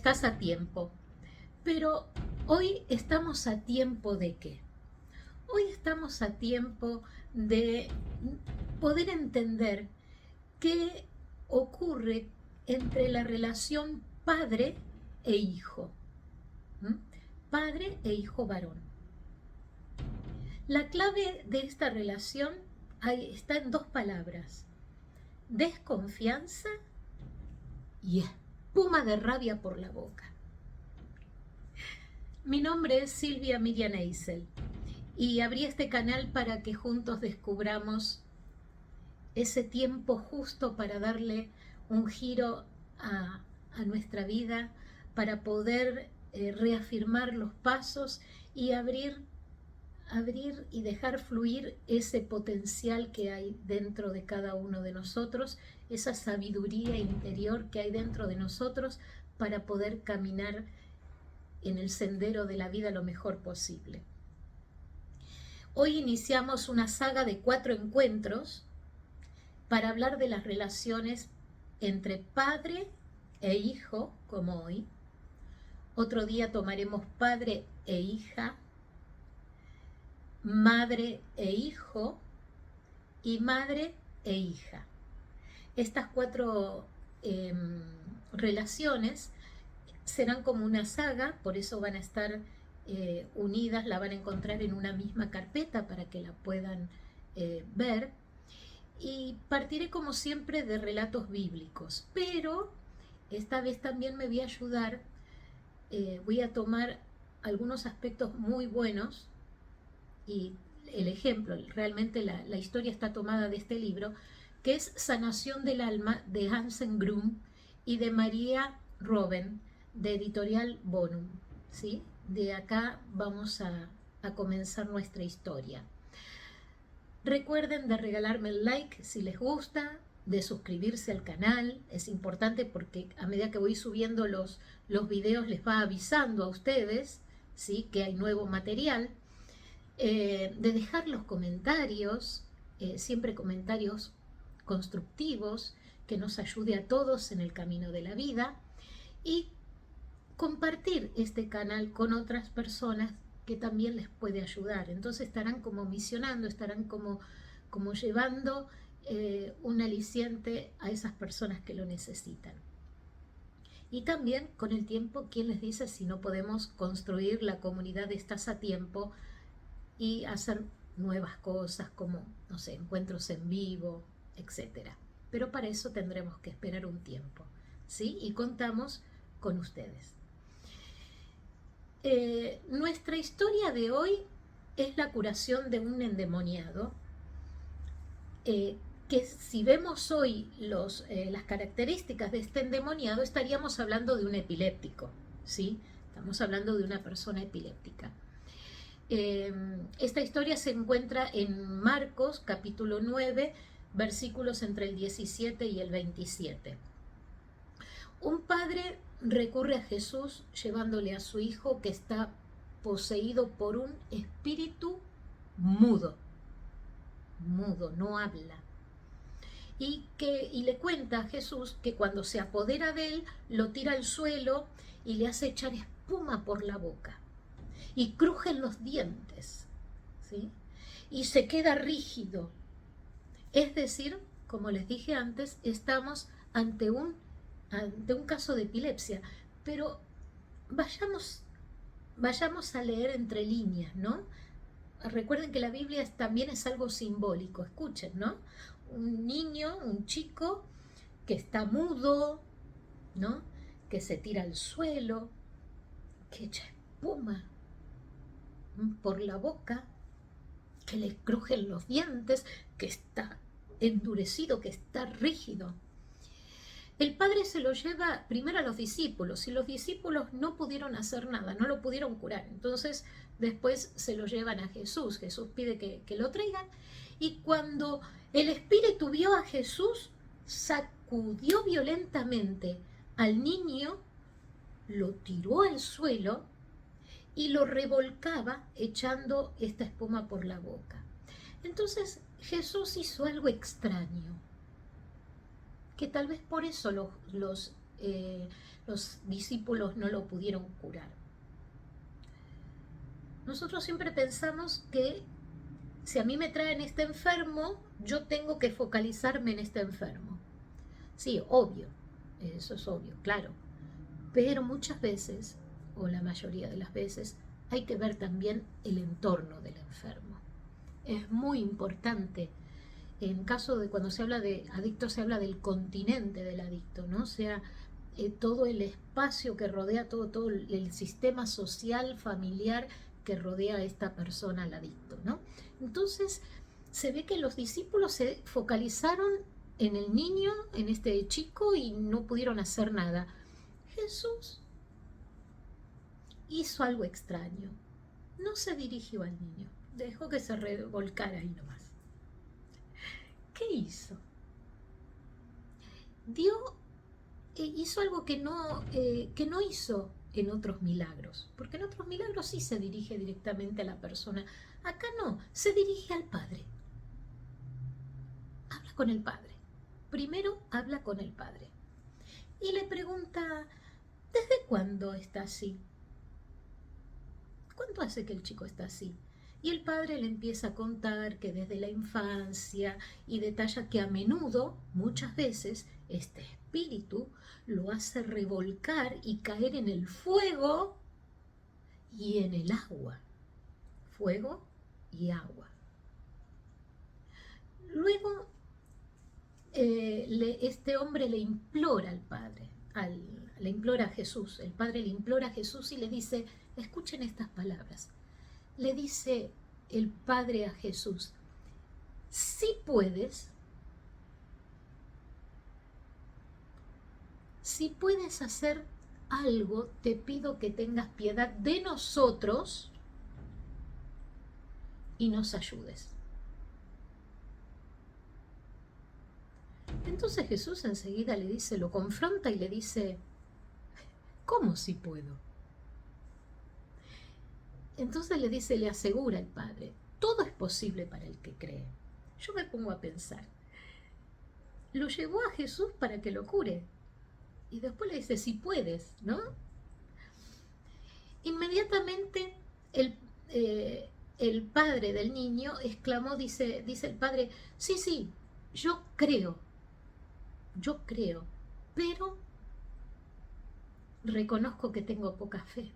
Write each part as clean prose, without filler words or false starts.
estás a tiempo. Pero hoy estamos a tiempo de qué? Hoy estamos a tiempo de poder entender qué ocurre entre la relación padre e hijo. ¿Mm? Padre e hijo varón. La clave de esta relación está en dos palabras: desconfianza y espuma de rabia por la boca. Mi nombre es Silvia Miriam Eisel y abrí este canal para que juntos descubramos ese tiempo justo para darle un giro a nuestra vida, para poder reafirmar los pasos y abrir y dejar fluir ese potencial que hay dentro de cada uno de nosotros, esa sabiduría interior que hay dentro de nosotros para poder caminar en el sendero de la vida lo mejor posible. Hoy iniciamos una saga de 4 encuentros para hablar de las relaciones entre padre e hijo, como hoy. Otro día tomaremos padre e hija, madre e hijo y madre e hija. Estas 4 relaciones serán como una saga, por eso van a estar unidas, la van a encontrar en una misma carpeta para que la puedan ver. Y partiré como siempre de relatos bíblicos, pero esta vez también me voy a ayudar, voy a tomar algunos aspectos muy buenos y el ejemplo, realmente la historia está tomada de este libro, que es Sanación del Alma de Hansen Grum y de María Robben, de Editorial Bonum. ¿Sí? De acá vamos a comenzar nuestra historia. Recuerden de regalarme el like si les gusta, de suscribirse al canal, es importante porque a medida que voy subiendo los videos les va avisando a ustedes, ¿sí?, que hay nuevo material, de dejar los comentarios, siempre comentarios constructivos, que nos ayude a todos en el camino de la vida, y compartir este canal con otras personas que también les puede ayudar. Entonces estarán como misionando, estarán como llevando un aliciente a esas personas que lo necesitan. Y también con el tiempo, ¿quién les dice si no podemos construir la comunidad de Estás a Tiempo y hacer nuevas cosas como, no sé, encuentros en vivo, etcétera? Pero para eso tendremos que esperar un tiempo, ¿sí? Y contamos con ustedes. Nuestra historia de hoy es la curación de un endemoniado, que si vemos hoy las características de este endemoniado, estaríamos hablando de un epiléptico, ¿sí? Estamos hablando de una persona epiléptica. Esta historia se encuentra en Marcos, capítulo 9, versículos entre el 17 y el 27. Un padre recurre a Jesús llevándole a su hijo que está poseído por un espíritu mudo, no habla. Y le cuenta a Jesús que cuando se apodera de él, lo tira al suelo y le hace echar espuma por la boca. Y crujen los dientes, ¿sí? Y se queda rígido. Es decir, como les dije antes, estamos ante un caso de epilepsia, pero vayamos a leer entre líneas, ¿no? Recuerden que la Biblia también es algo simbólico, escuchen, ¿no? Un niño, un chico que está mudo, ¿no?, que se tira al suelo, que echa espuma por la boca, que le crujen los dientes, que está endurecido, que está rígido. El padre se lo lleva primero a los discípulos y los discípulos no pudieron hacer nada, no lo pudieron curar. Entonces después se lo llevan a Jesús. Jesús pide que lo traigan, y cuando el espíritu vio a Jesús, sacudió violentamente al niño, lo tiró al suelo y lo revolcaba echando esta espuma por la boca. Entonces Jesús hizo algo extraño, que tal vez por eso los los discípulos no lo pudieron curar. Nosotros siempre pensamos que si a mí me traen este enfermo, yo tengo que focalizarme en este enfermo. Sí, obvio, eso es obvio, claro. Pero muchas veces, o la mayoría de las veces, hay que ver también el entorno del enfermo. Es muy importante. En caso de cuando se habla de adicto, se habla del continente del adicto, ¿no? O sea, todo el espacio que rodea, todo el sistema social, familiar que rodea a esta persona, al adicto, ¿no? Entonces, se ve que los discípulos se focalizaron en el niño, en este chico, y no pudieron hacer nada. Jesús hizo algo extraño. No se dirigió al niño, dejó que se revolcara ahí nomás. ¿Qué hizo? Hizo algo que no hizo en otros milagros, porque en otros milagros sí se dirige directamente a la persona. Acá no, se dirige al Padre. Habla con el Padre. Primero habla con el Padre. Y le pregunta, ¿desde cuándo está así? ¿Cuánto hace que el chico está así? Y el padre le empieza a contar que desde la infancia, y detalla que a menudo, muchas veces, este espíritu lo hace revolcar y caer en el fuego y en el agua. Fuego y agua. Luego, este hombre le implora al padre, le implora a Jesús. El padre le implora a Jesús y le dice, escuchen estas palabras. Le dice el Padre a Jesús, si puedes hacer algo, te pido que tengas piedad de nosotros y nos ayudes. Entonces Jesús enseguida le dice, lo confronta y le dice, ¿cómo si puedo? Entonces le asegura el Padre, todo es posible para el que cree. Yo me pongo a pensar, lo llevó a Jesús para que lo cure. Y después le dice, si puedes, ¿no? Inmediatamente el padre del niño exclamó, dice el padre, sí, yo creo, pero reconozco que tengo poca fe.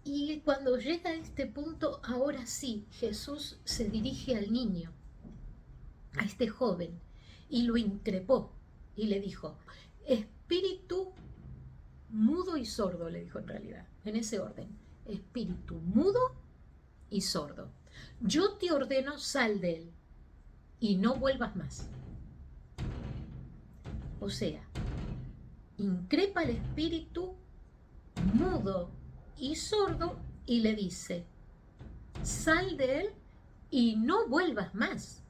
Y cuando llega a este punto, ahora sí, Jesús se dirige al niño, a este joven, y lo increpó y le dijo, espíritu mudo y sordo, le dijo en realidad, en ese orden, espíritu mudo y sordo. Yo te ordeno, sal de él y no vuelvas más. O sea, increpa al espíritu mudo y sordo y le dice, sal de él y no vuelvas más.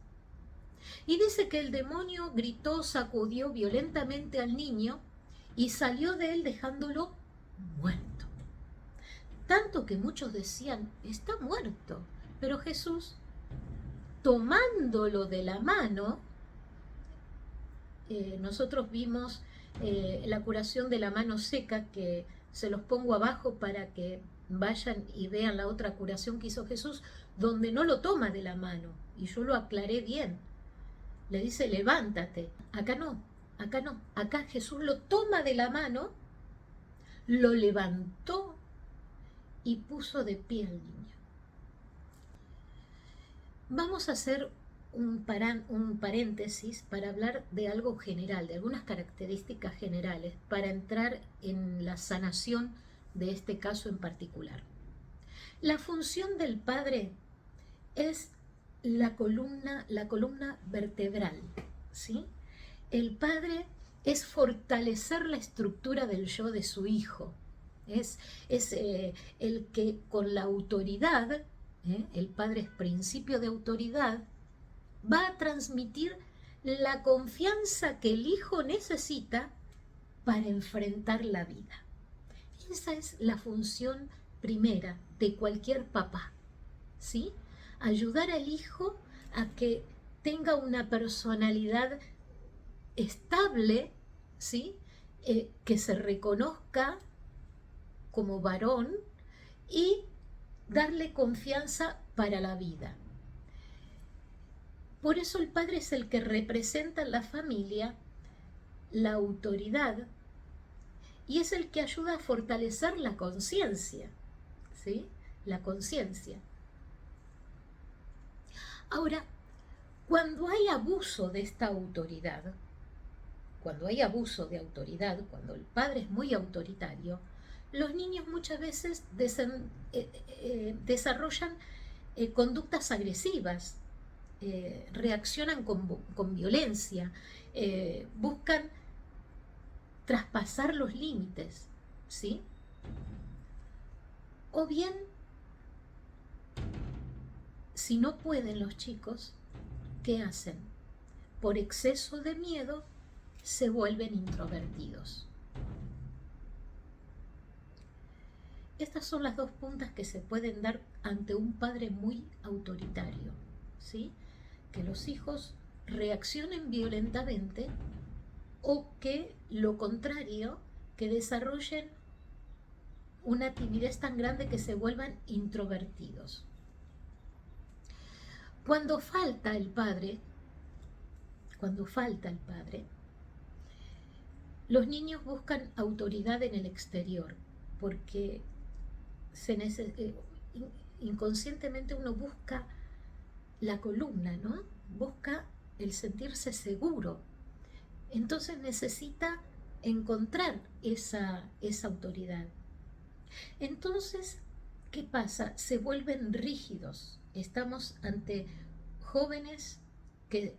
Y dice que el demonio gritó, sacudió violentamente al niño y salió de él dejándolo muerto. Tanto que muchos decían, está muerto. Pero Jesús, tomándolo de la mano, nosotros vimos la curación de la mano seca, que se los pongo abajo para que vayan y vean la otra curación que hizo Jesús, donde no lo toma de la mano, y yo lo aclaré bien. Le dice, levántate. Acá no, acá Jesús lo toma de la mano, lo levantó y puso de pie al niño. Vamos a hacer un paréntesis para hablar de algo general, de algunas características generales, para entrar en la sanación de este caso en particular. La función del Padre es la columna vertebral, ¿sí? El Padre es fortalecer la estructura del yo de su Hijo. Es el que con la autoridad, el Padre es principio de autoridad, va a transmitir la confianza que el Hijo necesita para enfrentar la vida. Esa es la función primera de cualquier papá, ¿sí? Ayudar al hijo a que tenga una personalidad estable ¿sí? Que se reconozca como varón y darle confianza para la vida. Por eso el padre es el que representa en la familia la autoridad y es el que ayuda a fortalecer la conciencia, ¿sí? La conciencia. Ahora, cuando hay abuso de esta autoridad, cuando hay abuso de autoridad, cuando el padre es muy autoritario, los niños muchas veces desarrollan conductas agresivas, reaccionan con violencia, buscan traspasar los límites, ¿sí? O bien, si no pueden los chicos, ¿qué hacen? Por exceso de miedo se vuelven introvertidos. Estas son las dos puntas que se pueden dar ante un padre muy autoritario, ¿sí? Que los hijos reaccionen violentamente o que lo contrario, que desarrollen una timidez tan grande que se vuelvan introvertidos. Cuando falta el padre, los niños buscan autoridad en el exterior, porque inconscientemente uno busca la columna, ¿no? Busca el sentirse seguro. Entonces necesita encontrar esa autoridad. Entonces, ¿qué pasa? Se vuelven rígidos. Estamos ante jóvenes que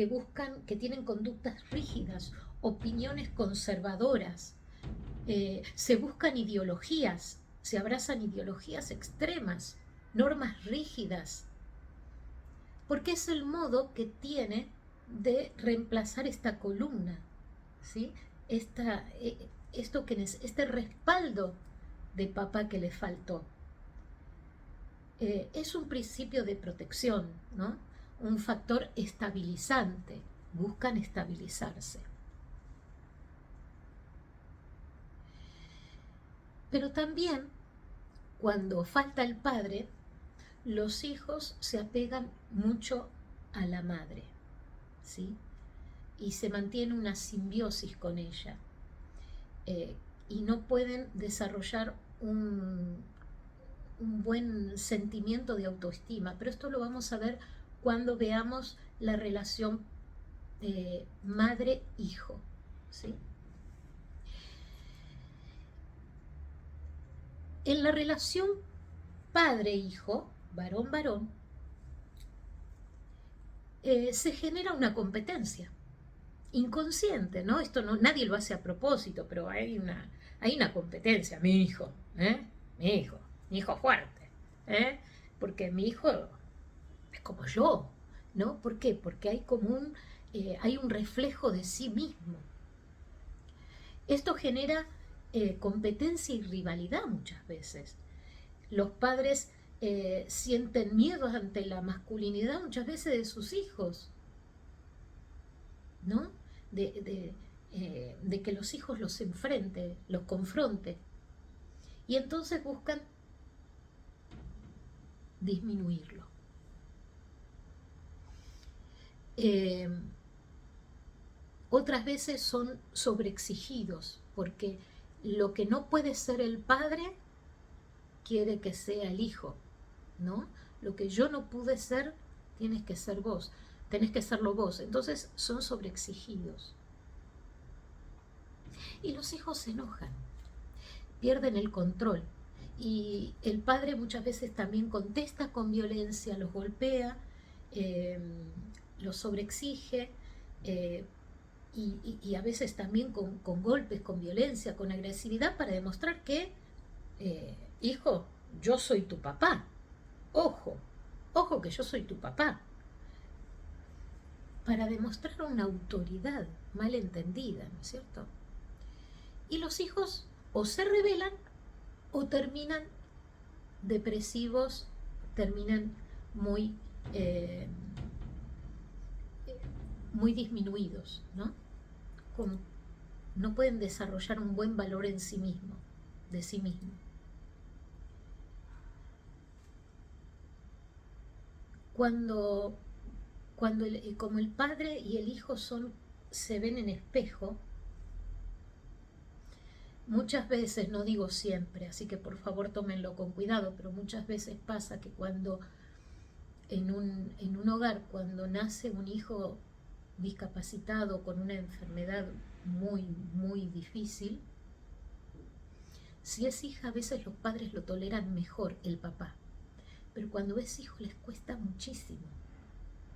buscan, que tienen conductas rígidas, opiniones conservadoras, se buscan ideologías, se abrazan ideologías extremas, normas rígidas, porque es el modo que tiene de reemplazar esta columna, ¿sí? Este respaldo de papá que le faltó. Es un principio de protección, ¿no? Un factor estabilizante, buscan estabilizarse. Pero también, cuando falta el padre, los hijos se apegan mucho a la madre, ¿sí? Y se mantiene una simbiosis con ella. Y no pueden desarrollar un buen sentimiento de autoestima. Pero esto lo vamos a ver cuando veamos la relación madre-hijo, ¿sí? En la relación padre-hijo, varón-varón, se genera una competencia inconsciente, ¿no? Esto no, nadie lo hace a propósito, pero hay una competencia. Mi hijo fuerte, porque mi hijo es como yo, ¿no? ¿Por qué? Porque hay un reflejo de sí mismo. Esto genera competencia y rivalidad muchas veces. Los padres sienten miedo ante la masculinidad muchas veces de sus hijos, ¿no? De que los hijos los enfrenten, los confronten. Y entonces buscan disminuirlo. Otras veces son sobreexigidos, porque lo que no puede ser el padre quiere que sea el hijo, ¿no? Lo que yo no pude ser, tienes que ser vos, tenés que serlo vos. Entonces son sobreexigidos. Y los hijos se enojan, pierden el control. Y el padre muchas veces también contesta con violencia, los golpea, los sobreexige, y a veces también con golpes, con violencia, con agresividad, para demostrar que, hijo, yo soy tu papá. Ojo que yo soy tu papá. Para demostrar una autoridad mal entendida, ¿no es cierto? Y los hijos o se rebelan o terminan depresivos, terminan muy disminuidos, ¿no? no pueden desarrollar un buen valor en sí mismo, de sí mismo. Cuando como el padre y el hijo se ven en espejo, muchas veces, no digo siempre, así que por favor tómenlo con cuidado, pero muchas veces pasa que cuando en un hogar, cuando nace un hijo discapacitado con una enfermedad muy, muy difícil, si es hija, a veces los padres lo toleran mejor, el papá, pero cuando es hijo les cuesta muchísimo,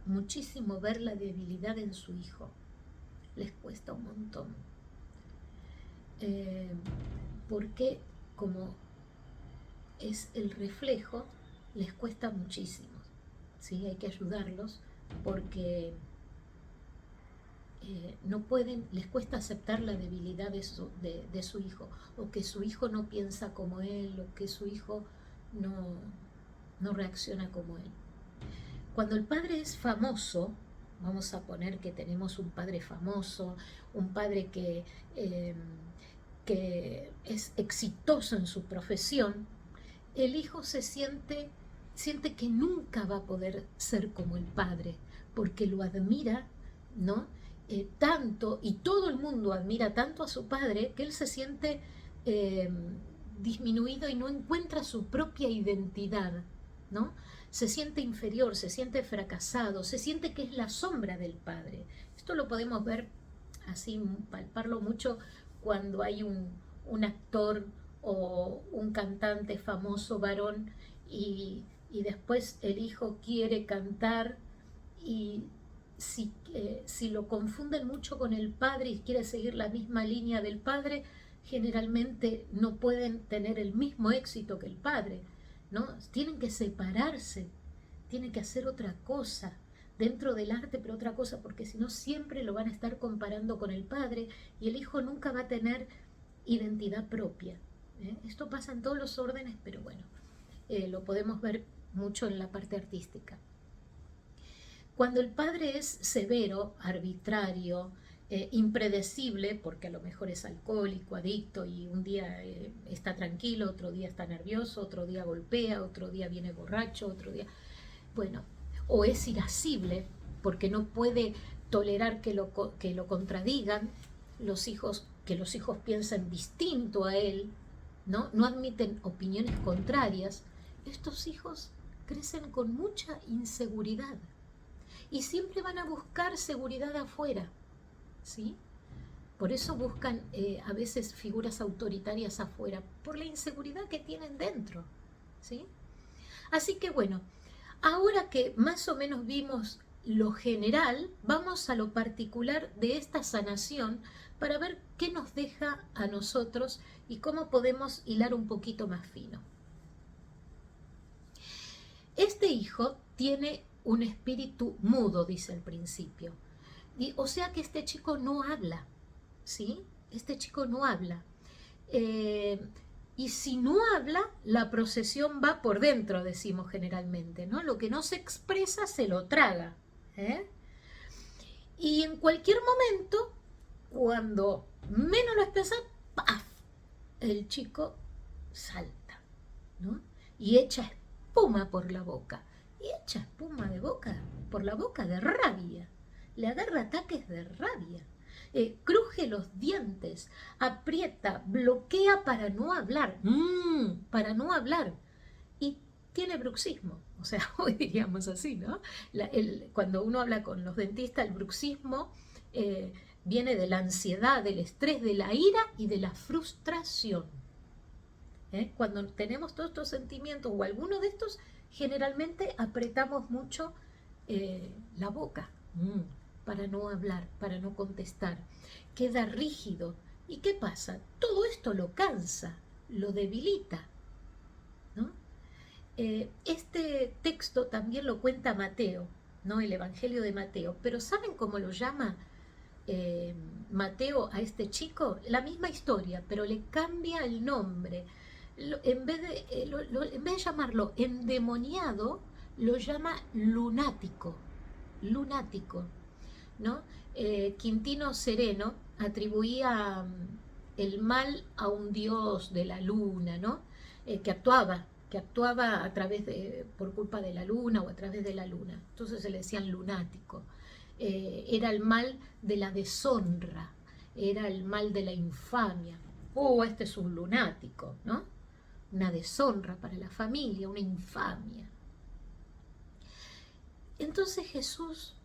muchísimo ver la debilidad en su hijo, les cuesta un montón, porque como es el reflejo, les cuesta muchísimo, ¿sí? Hay que ayudarlos porque no pueden, les cuesta aceptar la debilidad de su hijo, o que su hijo no piensa como él, o que su hijo no reacciona como él. Cuando el padre es famoso, vamos a poner que tenemos un padre famoso, un padre que es exitoso en su profesión, el hijo siente que nunca va a poder ser como el padre, porque lo admira, ¿no? Tanto, y todo el mundo admira tanto a su padre, que él se siente disminuido y no encuentra su propia identidad, ¿no? Se siente inferior, se siente fracasado, se siente que es la sombra del padre. Esto lo podemos ver así, palparlo mucho cuando hay un actor o un cantante famoso varón y después el hijo quiere cantar y si lo confunden mucho con el padre y quiere seguir la misma línea del padre, generalmente no pueden tener el mismo éxito que el padre, ¿no? Tienen que separarse, tienen que hacer otra cosa dentro del arte, pero otra cosa, porque si no siempre lo van a estar comparando con el padre y el hijo nunca va a tener identidad propia. Esto pasa en todos los órdenes, pero bueno, lo podemos ver mucho en la parte artística. Cuando el padre es severo, arbitrario, impredecible, porque a lo mejor es alcohólico, adicto, y un día está tranquilo, otro día está nervioso, otro día golpea, otro día viene borracho, otro día... Bueno, o es irascible, porque no puede tolerar que lo contradigan, que los hijos piensen distinto a él, ¿no? No admiten opiniones contrarias. Estos hijos crecen con mucha inseguridad y siempre van a buscar seguridad afuera, ¿sí? Por eso buscan a veces figuras autoritarias afuera, por la inseguridad que tienen dentro, ¿sí? Así que bueno, ahora que más o menos vimos lo general, vamos a lo particular de esta sanación para ver qué nos deja a nosotros y cómo podemos hilar un poquito más fino. Este hijo tiene un espíritu mudo, dice al principio. O sea que este chico no habla, ¿sí? Este chico no habla. Y si no habla, la procesión va por dentro, decimos generalmente, ¿no? Lo que no se expresa se lo traga, Y en cualquier momento, cuando menos lo expresa, ¡paf!, el chico salta, ¿no? Y echa espuma por la boca. Y echa espuma de boca, por la boca de rabia. Le agarra ataques de rabia. Cruje los dientes, aprieta, bloquea para no hablar, para no hablar. Y tiene bruxismo, o sea, hoy diríamos así, ¿no? Cuando uno habla con los dentistas, el bruxismo viene de la ansiedad, del estrés, de la ira y de la frustración. Cuando tenemos todos estos sentimientos o alguno de estos, generalmente apretamos mucho la boca para no hablar, para no contestar. Queda rígido. ¿Y qué pasa? Todo esto lo cansa, lo debilita, ¿no? Este texto también lo cuenta Mateo, ¿no? El Evangelio de Mateo. Pero ¿saben cómo lo llama Mateo a este chico? La misma historia, pero le cambia el nombre. En vez de llamarlo endemoniado, lo llama lunático, ¿no? Quintino Sereno, atribuía el mal a un dios de la luna, ¿no? Que actuaba a través por culpa de la luna o a través de la luna. Entonces se le decían lunático. Era el mal de la deshonra, era el mal de la infamia. Oh, este es un lunático, ¿no? Una deshonra para la familia, una infamia. Entonces Jesús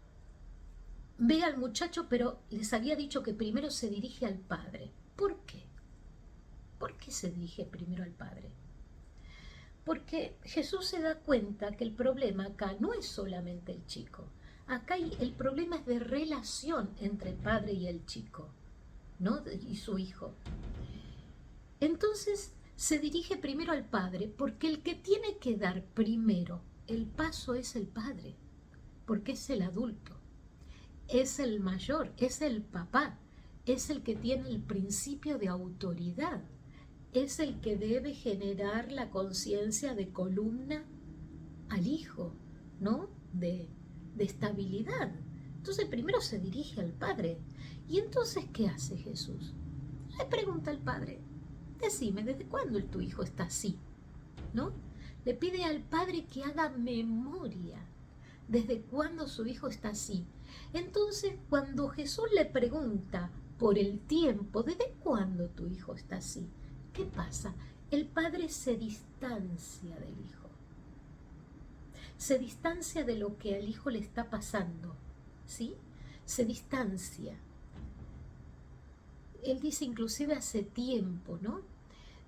ve al muchacho, pero les había dicho que primero se dirige al Padre. ¿Por qué? ¿Por qué se dirige primero al Padre? Porque Jesús se da cuenta que el problema acá no es solamente el chico. Acá el problema es de relación entre el padre y el chico, ¿no? Y su hijo. Entonces se dirige primero al padre, porque el que tiene que dar primero el paso es el padre, porque es el adulto, es el mayor, es el papá, es el que tiene el principio de autoridad, es el que debe generar la conciencia de columna al hijo, ¿no? De estabilidad. Entonces primero se dirige al Padre. ¿Y entonces qué hace Jesús? Le pregunta al Padre, decime, ¿desde cuándo tu hijo está así? ¿No? Le pide al Padre que haga memoria. ¿Desde cuándo su hijo está así? Entonces, cuando Jesús le pregunta por el tiempo, ¿desde cuándo tu hijo está así? ¿Qué pasa? El padre se distancia del hijo. Se distancia de lo que al hijo le está pasando, ¿sí? Se distancia. Él dice inclusive hace tiempo, ¿no?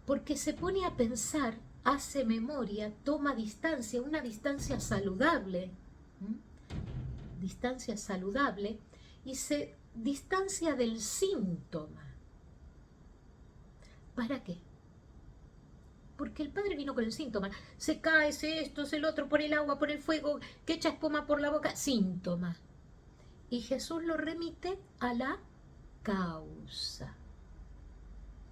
Porque se pone a pensar, hace memoria, toma distancia, una distancia saludable, distancia saludable, y se distancia del síntoma. ¿Para qué? Porque el padre vino con el síntoma. Se cae, se esto, se el otro, por el agua, por el fuego, que echa espuma por la boca. Síntoma. Y Jesús lo remite a la causa.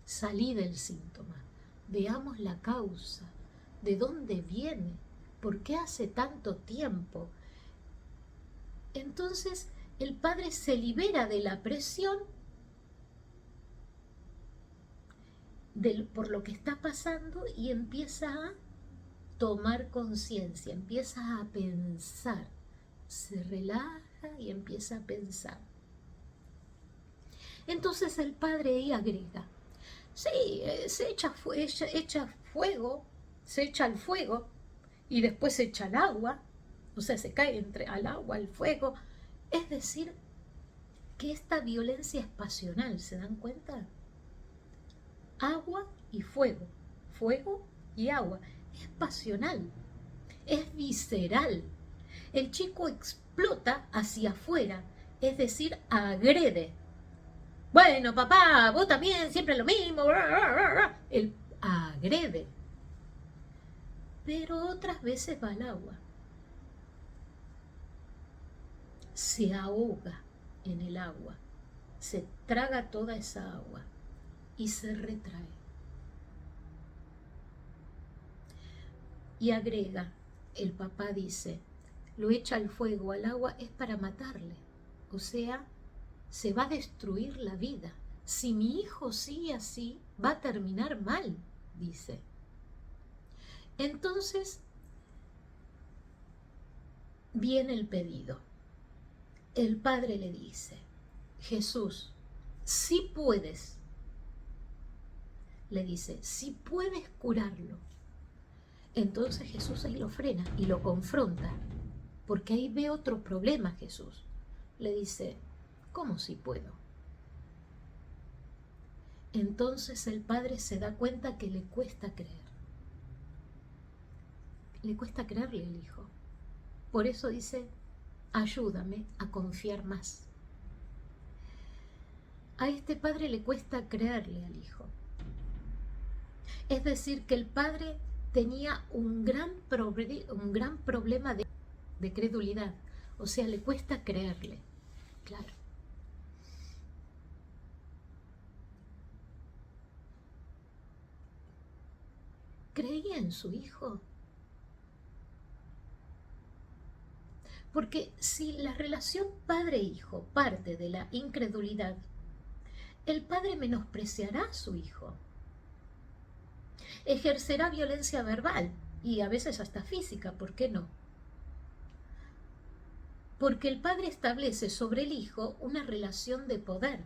Salí del síntoma. Veamos la causa. ¿De dónde viene? ¿Por qué hace tanto tiempo? Entonces el padre se libera de la presión por lo que está pasando y empieza a tomar conciencia, empieza a pensar, se relaja y empieza a pensar. Entonces el padre ahí agrega, sí, se echa fuego, se echa al fuego y después se echa al agua, o sea, se cae entre al agua, al fuego. Es decir, que esta violencia es pasional, ¿se dan cuenta? Agua y fuego, fuego y agua. Es pasional, es visceral. El chico explota hacia afuera, es decir, agrede. Bueno, papá, vos también, siempre lo mismo. Él agrede. Pero otras veces va al agua. Se ahoga en el agua, se traga toda esa agua y se retrae. Y agrega, el papá dice, lo echa al fuego, al agua, es para matarle. O sea, se va a destruir la vida. Si mi hijo sigue así, va a terminar mal, dice. Entonces, viene el pedido. El padre le dice, Jesús, si puedes, le dice, si puedes curarlo. Entonces Jesús ahí lo frena y lo confronta, porque ahí ve otro problema Jesús. Le dice, ¿cómo si puedo? Entonces el padre se da cuenta que le cuesta creer. Le cuesta creerle al hijo. Por eso dice, ayúdame a confiar más. A este padre le cuesta creerle al hijo. Es decir, que el padre tenía un gran problema de credulidad. O sea, le cuesta creerle. Claro. ¿Creía en su hijo? Porque si la relación padre-hijo parte de la incredulidad, el padre menospreciará a su hijo, ejercerá violencia verbal y a veces hasta física, ¿por qué no? Porque el padre establece sobre el hijo una relación de poder.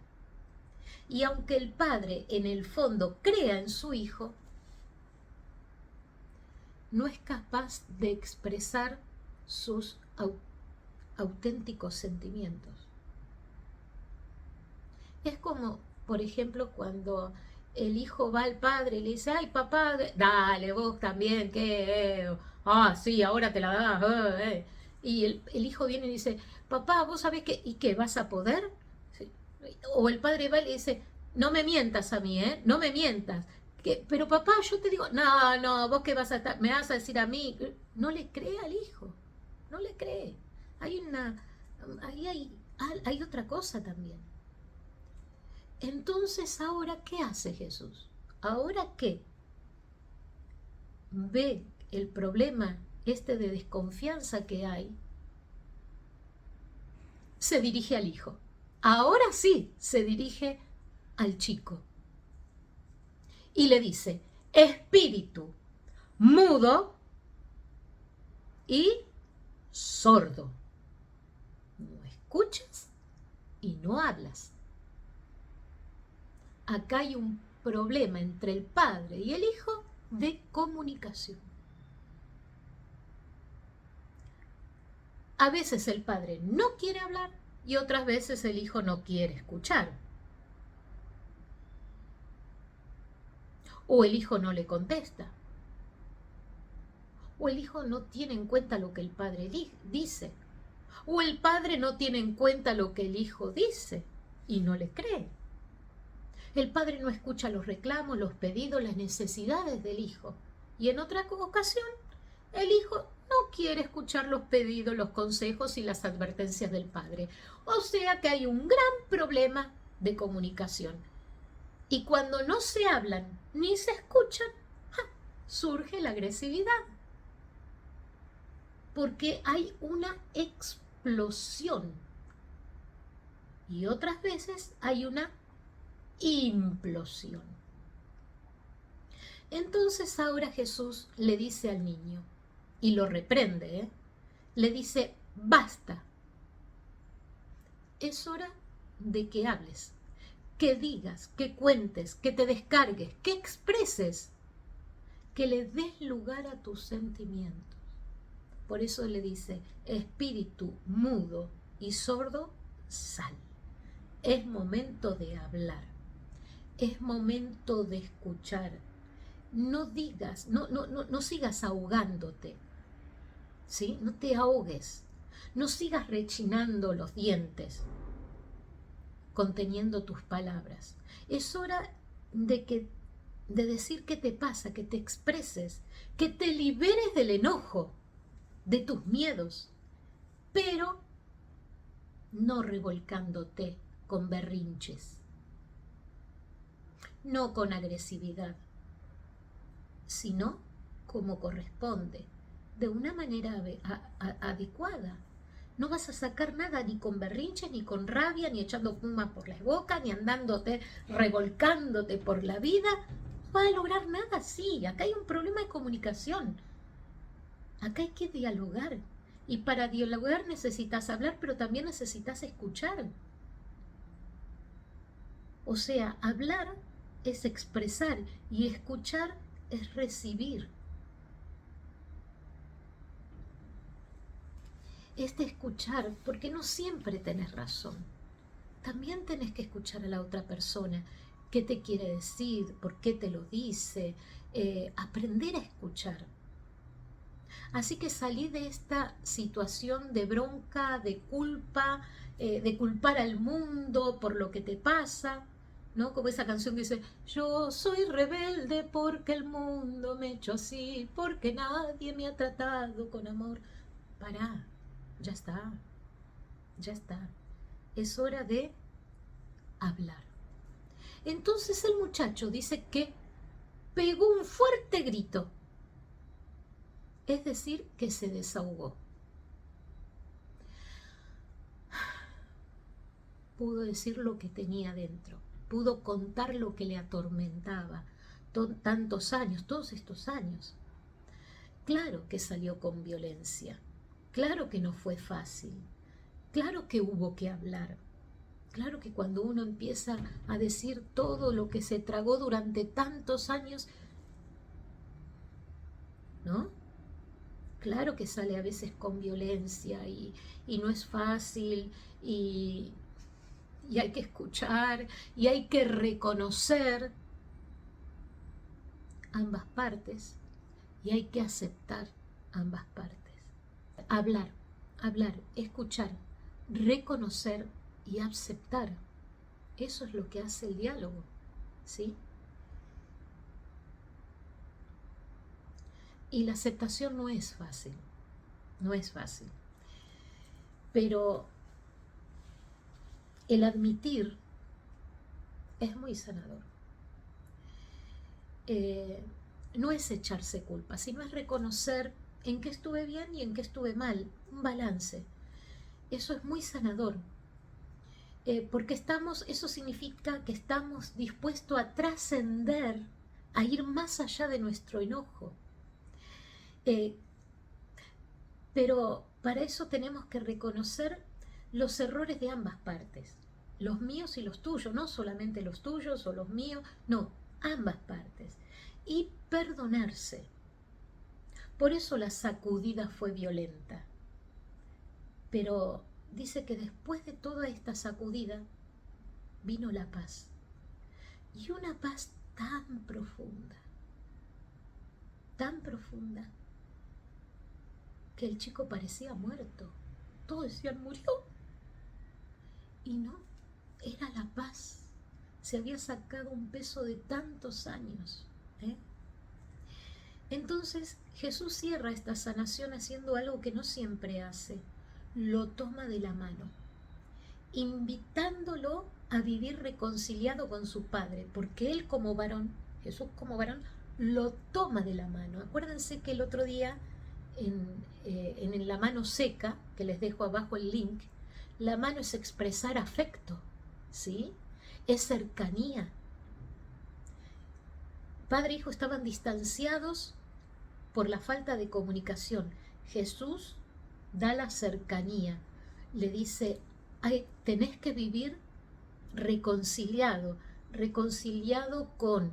Y aunque el padre en el fondo crea en su hijo, no es capaz de expresar sus auténticos sentimientos. Es como, por ejemplo, cuando el hijo va al padre y le dice, ay papá, dale vos también, ¿qué? Sí, ahora te la das. Y el hijo viene y dice, papá, vos sabés qué, ¿y qué? ¿Vas a poder? Sí. O el padre va y le dice, no me mientas a mí, no me mientas. Pero papá, yo te digo, no, vos qué vas a estar, me vas a decir a mí. No le cree al hijo, no le cree. Hay otra cosa también. Entonces, ¿ahora qué hace Jesús? Ahora que ve el problema de desconfianza que hay, se dirige al hijo. Ahora sí, se dirige al chico. Y le dice, espíritu mudo y sordo. No escuchas y no hablas. Acá hay un problema entre el padre y el hijo de comunicación. A veces el padre no quiere hablar y otras veces el hijo no quiere escuchar. O el hijo no le contesta. O el hijo no tiene en cuenta lo que el padre dice. O el padre no tiene en cuenta lo que el hijo dice y no le cree. El padre no escucha los reclamos, los pedidos, las necesidades del hijo. Y en otra ocasión, el hijo no quiere escuchar los pedidos, los consejos y las advertencias del padre. O sea que hay un gran problema de comunicación. Y cuando no se hablan ni se escuchan, surge la agresividad. Porque hay una explosión. Y otras veces hay una implosión. Entonces ahora Jesús le dice al niño, y lo reprende, le dice, basta. Es hora de que hables, que digas, que cuentes, que te descargues, que expreses, que le des lugar a tus sentimientos. Por eso le dice, espíritu mudo y sordo, sal. Es momento de hablar. Es momento de escuchar. No digas, no sigas ahogándote, ¿sí? No te ahogues. No sigas rechinando los dientes, conteniendo tus palabras. Es hora de decir qué te pasa, que te expreses, que te liberes del enojo, de tus miedos, pero no revolcándote con berrinches, no con agresividad, sino como corresponde, de una manera adecuada. No vas a sacar nada ni con berrinches, ni con rabia, ni echando puma por las bocas, ni andándote, revolcándote por la vida. No vas a lograr nada así. Acá hay un problema de comunicación. Acá hay que dialogar. Y para dialogar necesitas hablar, pero también necesitas escuchar. O sea, hablar es expresar y escuchar es recibir. Escuchar, porque no siempre tenés razón. También tenés que escuchar a la otra persona, qué te quiere decir, por qué te lo dice, aprender a escuchar. Así que salí de esta situación de bronca, de culpa, de culpar al mundo por lo que te pasa, ¿no? Como esa canción que dice, yo soy rebelde porque el mundo me echó así, porque nadie me ha tratado con amor. Pará, ya está, ya está. Es hora de hablar. Entonces el muchacho dice que pegó un fuerte grito, es decir, que se desahogó. Pudo decir lo que tenía dentro. pudo contar lo que le atormentaba tantos años, todos estos años. Claro que salió con violencia, claro que no fue fácil, claro que hubo que hablar, claro que cuando uno empieza a decir todo lo que se tragó durante tantos años, ¿no? Claro que sale a veces con violencia y no es fácil y hay que escuchar y hay que reconocer ambas partes y hay que aceptar ambas partes. Hablar, escuchar, reconocer y aceptar. Eso es lo que hace el diálogo, ¿sí? Y la aceptación no es fácil, no es fácil. Pero el admitir es muy sanador. No es echarse culpa, sino es reconocer en qué estuve bien y en qué estuve mal, un balance. Eso es muy sanador, porque eso significa que estamos dispuestos a trascender, a ir más allá de nuestro enojo. Pero para eso tenemos que reconocer los errores de ambas partes, los míos y los tuyos, no solamente los tuyos o los míos, no, ambas partes. Y perdonarse. Por eso la sacudida fue violenta. Pero dice que después de toda esta sacudida vino la paz. Y una paz tan profunda, que el chico parecía muerto. Todos decían, murió. Y no, era la paz. Se había sacado un peso de tantos años. Entonces Jesús cierra esta sanación haciendo algo que no siempre hace. Lo toma de la mano, invitándolo a vivir reconciliado con su Padre, porque él como varón, Jesús como varón, lo toma de la mano. Acuérdense que el otro día en la mano seca, que les dejo abajo el link, la mano es expresar afecto, ¿sí? Es cercanía. Padre e hijo estaban distanciados por la falta de comunicación. Jesús da la cercanía, le dice, tenés que vivir reconciliado con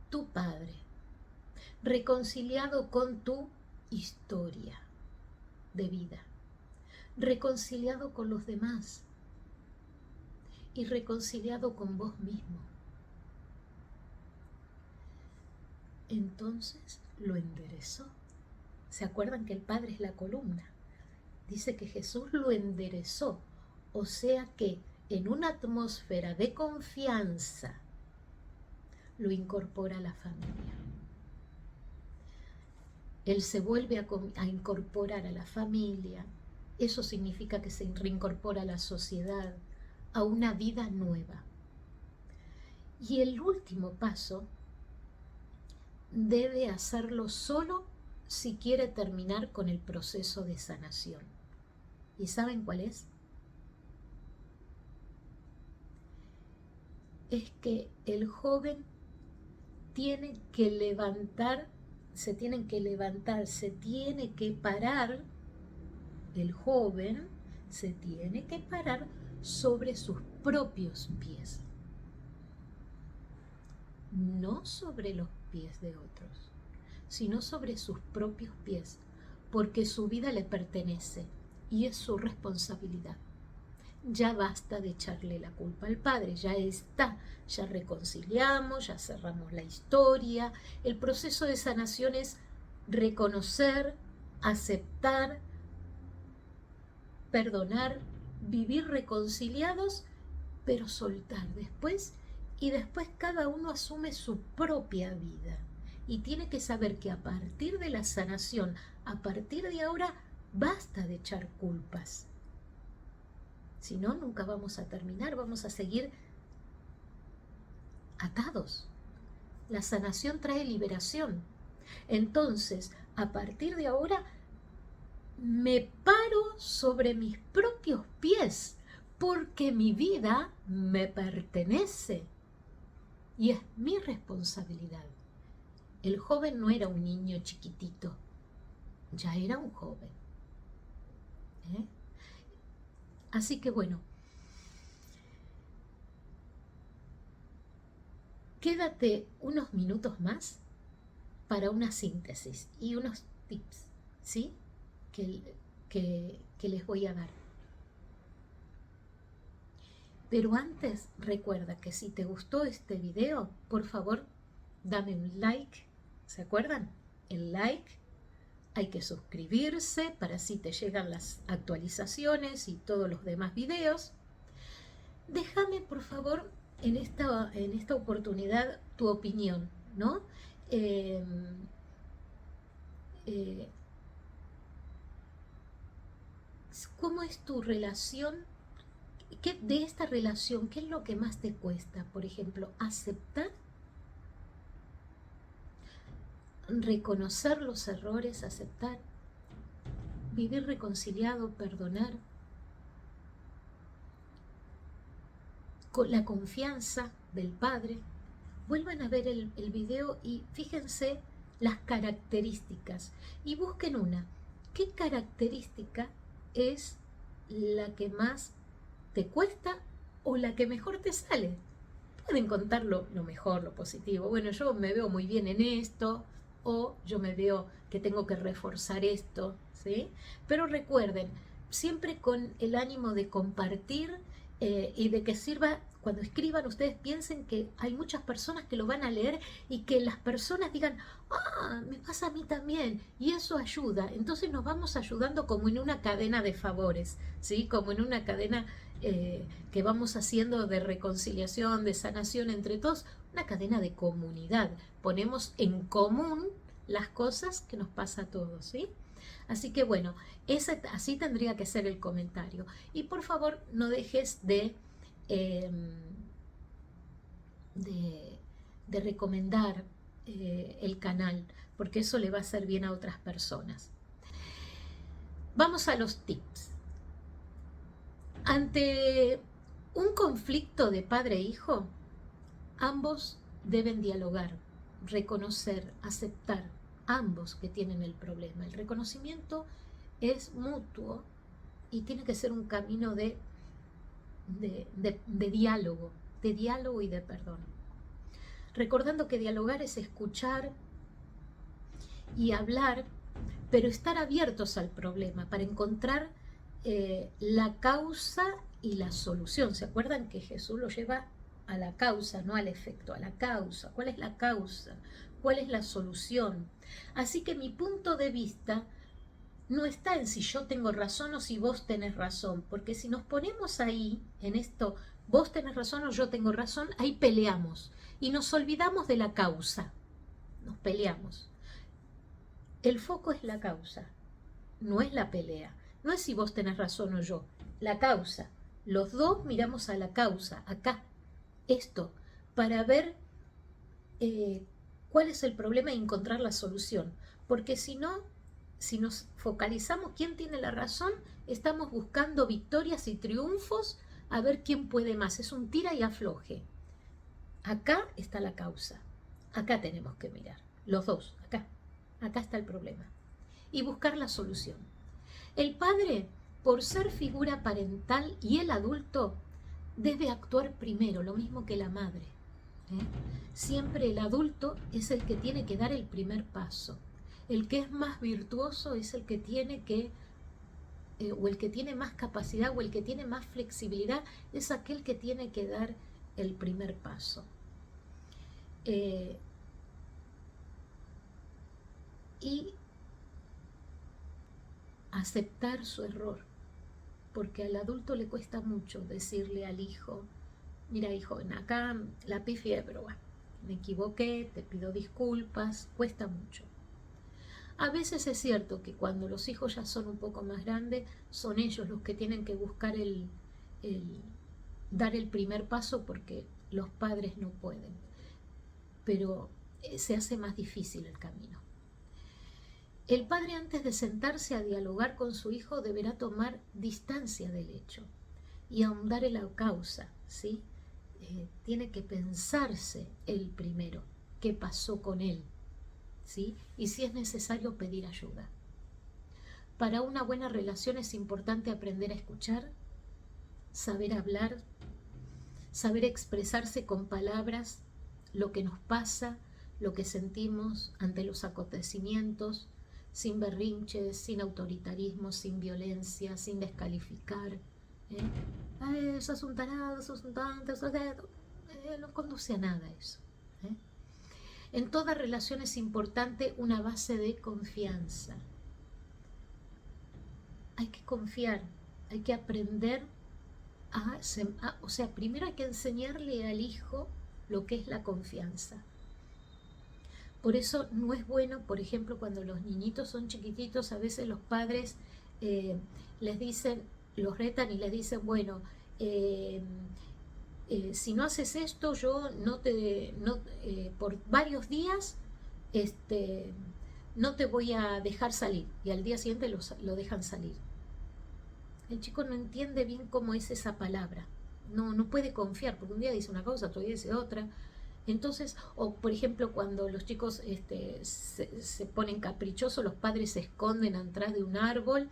tu Padre, reconciliado con tu historia de vida, reconciliado con los demás y reconciliado con vos mismo. Entonces lo enderezó. ¿Se acuerdan que el Padre es la columna? Dice que Jesús lo enderezó, o sea que en una atmósfera de confianza lo incorpora a la familia. Él se vuelve a incorporar a la familia. Eso significa que se reincorpora a la sociedad, a una vida nueva. Y el último paso debe hacerlo solo si quiere terminar con el proceso de sanación. ¿Y saben cuál es? Es que el joven se tiene que parar, el joven se tiene que parar sobre sus propios pies, no sobre los pies de otros, sino sobre sus propios pies, porque su vida le pertenece y es su responsabilidad. Ya basta de echarle la culpa al Padre, ya está, ya reconciliamos, ya cerramos la historia. El proceso de sanación es reconocer, aceptar, perdonar, vivir reconciliados, pero soltar después, y después cada uno asume su propia vida. Y tiene que saber que a partir de la sanación, a partir de ahora, basta de echar culpas. Si no, nunca vamos a terminar, vamos a seguir atados. La sanación trae liberación. Entonces, a partir de ahora, me paro sobre mis propios pies, porque mi vida me pertenece y es mi responsabilidad. El joven no era un niño chiquitito, ya era un joven. Así que bueno, quédate unos minutos más para una síntesis y unos tips, ¿sí? Que les voy a dar. Pero antes, recuerda que si te gustó este video, por favor, dame un like. ¿Se acuerdan? El like. Hay que suscribirse para así te llegan las actualizaciones y todos los demás videos. Déjame, por favor, en esta oportunidad tu opinión, ¿no? ¿Cómo es tu relación? De esta relación, ¿qué es lo que más te cuesta? Por ejemplo, aceptar, reconocer los errores, aceptar, vivir reconciliado, perdonar, con la confianza del Padre. Vuelvan a ver el video y fíjense las características y busquen una. ¿Qué característica es la que más te cuesta o la que mejor te sale? Pueden contar lo mejor, lo positivo. Bueno, yo me veo muy bien en esto, o yo me veo que tengo que reforzar esto, ¿sí? Pero recuerden, siempre con el ánimo de compartir y de que sirva. Cuando escriban, ustedes piensen que hay muchas personas que lo van a leer y que las personas digan, me pasa a mí también, y eso ayuda. Entonces nos vamos ayudando como en una cadena de favores, ¿sí? Como en una cadena que vamos haciendo de reconciliación, de sanación entre todos, una cadena de comunidad. Ponemos en común las cosas que nos pasa a todos, ¿sí? Así que bueno, así tendría que ser el comentario. Y por favor, no dejes de recomendar el canal, porque eso le va a hacer bien a otras personas. Vamos a los tips. Ante un conflicto de padre e hijo, ambos deben dialogar, reconocer, aceptar, ambos que tienen el problema. El reconocimiento es mutuo y tiene que ser un camino de diálogo y de perdón. Recordando que dialogar es escuchar y hablar, pero estar abiertos al problema para encontrar la causa y la solución. ¿Se acuerdan que Jesús lo lleva a la causa, no al efecto, a la causa? ¿Cuál es la causa? ¿Cuál es la solución? Así que mi punto de vista no está en si yo tengo razón o si vos tenés razón, porque si nos ponemos ahí, en esto, vos tenés razón o yo tengo razón, ahí peleamos y nos olvidamos de la causa, nos peleamos. El foco es la causa, no es la pelea, no es si vos tenés razón o yo, la causa. Los dos miramos a la causa, acá, esto, para ver cuál es el problema y encontrar la solución, porque si no, si nos focalizamos quién tiene la razón, estamos buscando victorias y triunfos a ver quién puede más. Es un tira y afloje. Acá está la causa. Acá tenemos que mirar. Los dos, acá. Acá está el problema. Y buscar la solución. El padre, por ser figura parental, y el adulto, debe actuar primero, lo mismo que la madre. Siempre el adulto es el que tiene que dar el primer paso. El que es más virtuoso es el que tiene que, o el que tiene más capacidad, o el que tiene más flexibilidad, es aquel que tiene que dar el primer paso. Y aceptar su error, porque al adulto le cuesta mucho decirle al hijo, mira hijo, acá la pifié, pero bueno, me equivoqué, te pido disculpas, cuesta mucho. A veces es cierto que cuando los hijos ya son un poco más grandes, son ellos los que tienen que buscar dar el primer paso porque los padres no pueden. Pero se hace más difícil el camino. El padre, antes de sentarse a dialogar con su hijo, deberá tomar distancia del hecho. y ahondar en la causa, ¿sí? Tiene que pensarse el primero, qué pasó con él, ¿sí? Y si es necesario pedir ayuda. Para una buena relación es importante aprender a escuchar, saber hablar, saber expresarse con palabras lo que nos pasa, lo que sentimos ante los acontecimientos, sin berrinches, sin autoritarismo, sin violencia, sin descalificar. Ay, sos un tarado, sos un tonto, no conduce a nada eso. En toda relación es importante una base de confianza. Hay que confiar, hay que aprender o sea, primero hay que enseñarle al hijo lo que es la confianza. Por eso no es bueno, por ejemplo, cuando los niñitos son chiquititos, a veces los padres les dicen, los retan y les dicen, bueno, si no haces esto, yo por varios días no te voy a dejar salir. Y al día siguiente lo dejan salir. El chico no entiende bien cómo es esa palabra. No puede confiar, porque un día dice una cosa, otro día dice otra. Entonces, o por ejemplo, cuando los chicos se ponen caprichosos, los padres se esconden atrás de un árbol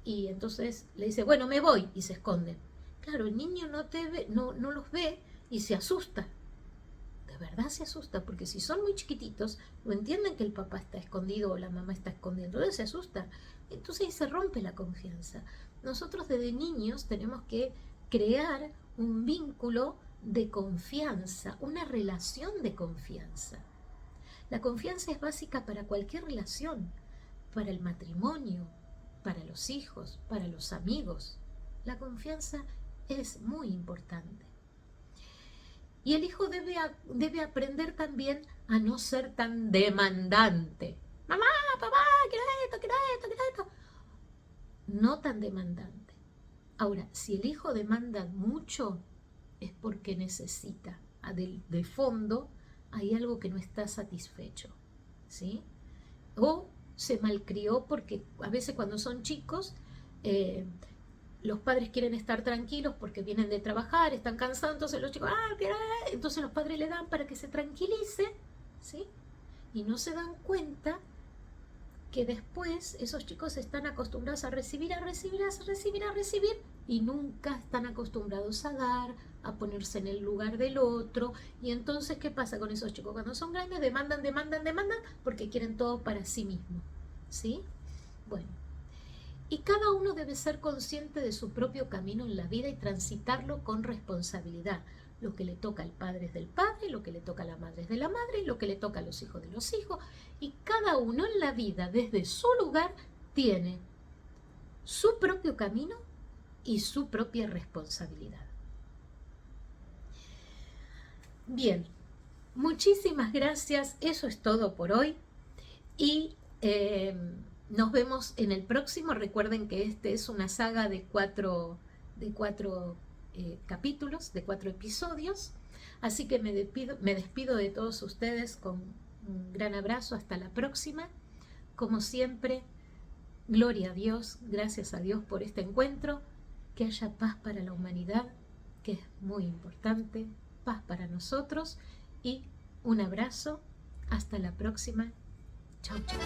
y entonces le dice, bueno, me voy, y se esconden. Claro, el niño no los ve y se asusta. De verdad se asusta, porque si son muy chiquititos, no entienden que el papá está escondido o la mamá está escondiendo, entonces se asusta. Entonces ahí se rompe la confianza. Nosotros desde niños tenemos que crear un vínculo de confianza, una relación de confianza. La confianza es básica para cualquier relación, para el matrimonio, para los hijos, para los amigos. La confianza es muy importante. Y el hijo debe aprender también a no ser tan demandante. Mamá, papá, quiero esto. No tan demandante. Ahora, si el hijo demanda mucho, es porque necesita. De fondo hay algo que no está satisfecho, ¿sí? O se malcrió porque a veces cuando son chicos, los padres quieren estar tranquilos porque vienen de trabajar, están cansados, entonces los chicos, entonces los padres le dan para que se tranquilice, ¿sí? Y no se dan cuenta que después esos chicos están acostumbrados a recibir y nunca están acostumbrados a dar, a ponerse en el lugar del otro. Y entonces, ¿qué pasa con esos chicos? Cuando son grandes demandan porque quieren todo para sí mismos, ¿sí? Bueno, y cada uno debe ser consciente de su propio camino en la vida y transitarlo con responsabilidad. Lo que le toca al padre es del padre, lo que le toca a la madre es de la madre, lo que le toca a los hijos de los hijos. Y cada uno en la vida, desde su lugar, tiene su propio camino y su propia responsabilidad. Bien, muchísimas gracias. Eso es todo por hoy. Y nos vemos en el próximo. Recuerden que este es una saga de cuatro capítulos, de 4 episodios. Así que me despido de todos ustedes con un gran abrazo. Hasta la próxima. Como siempre, gloria a Dios, gracias a Dios por este encuentro. Que haya paz para la humanidad, que es muy importante. Paz para nosotros. Y un abrazo. Hasta la próxima. Chau, chau.